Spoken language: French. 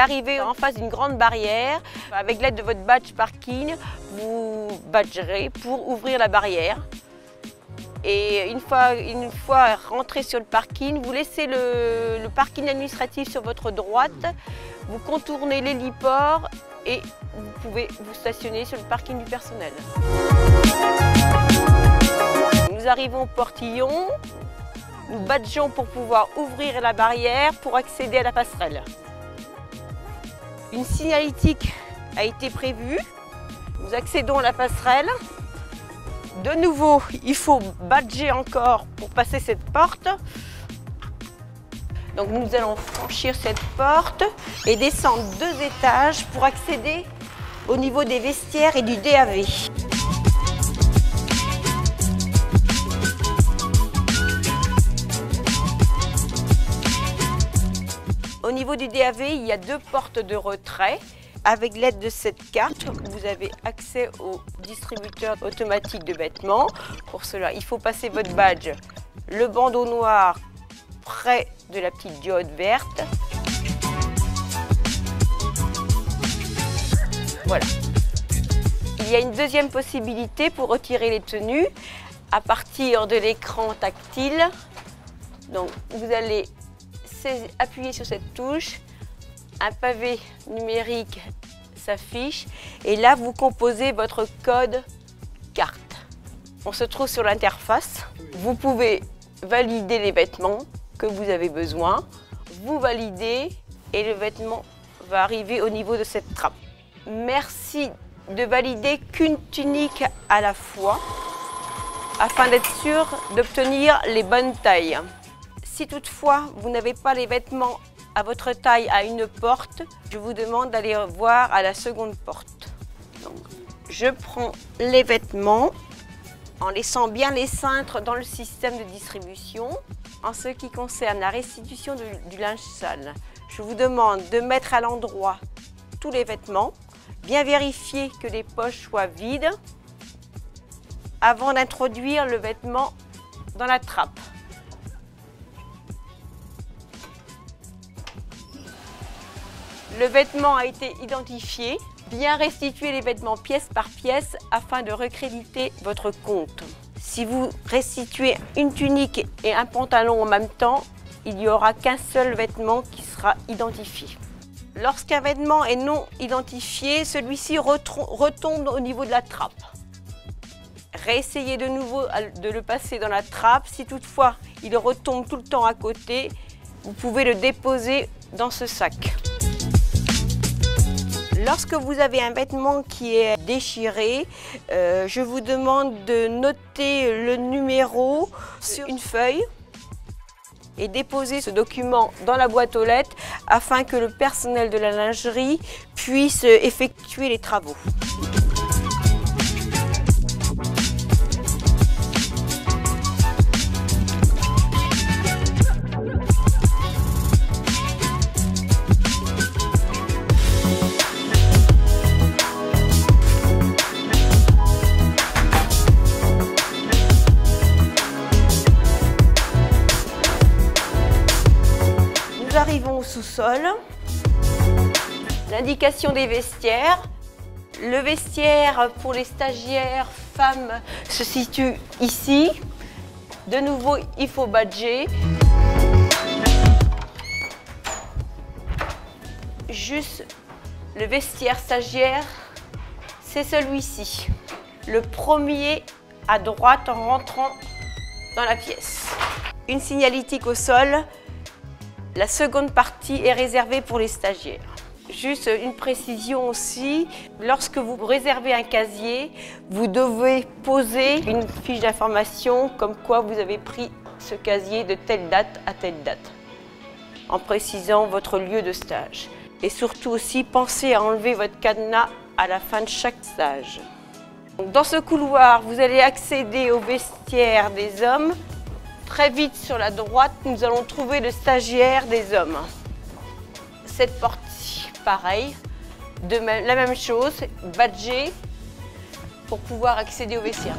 arriver en face d'une grande barrière. Avec l'aide de votre badge parking, vous badgerez pour ouvrir la barrière. Et une fois rentré sur le parking, vous laissez le parking administratif sur votre droite, vous contournez l'héliport et vous pouvez vous stationner sur le parking du personnel. Nous arrivons au portillon, nous badgeons pour pouvoir ouvrir la barrière pour accéder à la passerelle. Une signalétique a été prévue, nous accédons à la passerelle. De nouveau, il faut badger encore pour passer cette porte. Donc nous allons franchir cette porte et descendre 2 étages pour accéder au niveau des vestiaires et du DAV. Au niveau du DAV, il y a 2 portes de retrait. Avec l'aide de cette carte, vous avez accès au distributeur automatique de vêtements. Pour cela, il faut passer votre badge, le bandeau noir près de la petite diode verte. Voilà. Il y a une deuxième possibilité pour retirer les tenues à partir de l'écran tactile. Donc, vous allez appuyer sur cette touche. Un pavé numérique s'affiche et là vous composez votre code carte. On se trouve sur l'interface. Vous pouvez valider les vêtements que vous avez besoin. Vous validez et le vêtement va arriver au niveau de cette trappe. Merci de valider qu'une tunique à la fois afin d'être sûr d'obtenir les bonnes tailles. Si toutefois vous n'avez pas les vêtements à votre taille à une porte, je vous demande d'aller voir à la seconde porte. Donc, je prends les vêtements en laissant bien les cintres dans le système de distribution. En ce qui concerne la restitution du linge sale, je vous demande de mettre à l'endroit tous les vêtements, bien vérifier que les poches soient vides avant d'introduire le vêtement dans la trappe. Le vêtement a été identifié. Bien restituer les vêtements pièce par pièce afin de recréditer votre compte. Si vous restituez une tunique et un pantalon en même temps, il n'y aura qu'un seul vêtement qui sera identifié. Lorsqu'un vêtement est non identifié, celui-ci retombe au niveau de la trappe. Réessayez de nouveau de le passer dans la trappe. Si toutefois il retombe tout le temps à côté, vous pouvez le déposer dans ce sac. Lorsque vous avez un vêtement qui est déchiré, je vous demande de noter le numéro sur une feuille et déposer ce document dans la boîte aux lettres afin que le personnel de la lingerie puisse effectuer les travaux. Nous arrivons au sous-sol, l'indication des vestiaires. Le vestiaire pour les stagiaires femmes se situe ici. De nouveau, il faut badger. Juste le vestiaire stagiaire, c'est celui-ci. Le premier à droite en rentrant dans la pièce. Une signalétique au sol. La seconde partie est réservée pour les stagiaires. Juste une précision aussi, lorsque vous réservez un casier, vous devez poser une fiche d'information comme quoi vous avez pris ce casier de telle date à telle date, en précisant votre lieu de stage. Et surtout aussi, pensez à enlever votre cadenas à la fin de chaque stage. Donc, dans ce couloir, vous allez accéder au vestiaire des hommes. Très vite sur la droite, nous allons trouver le stagiaire des hommes. Cette porte-ci, pareil, la même chose, badger pour pouvoir accéder au vestiaire.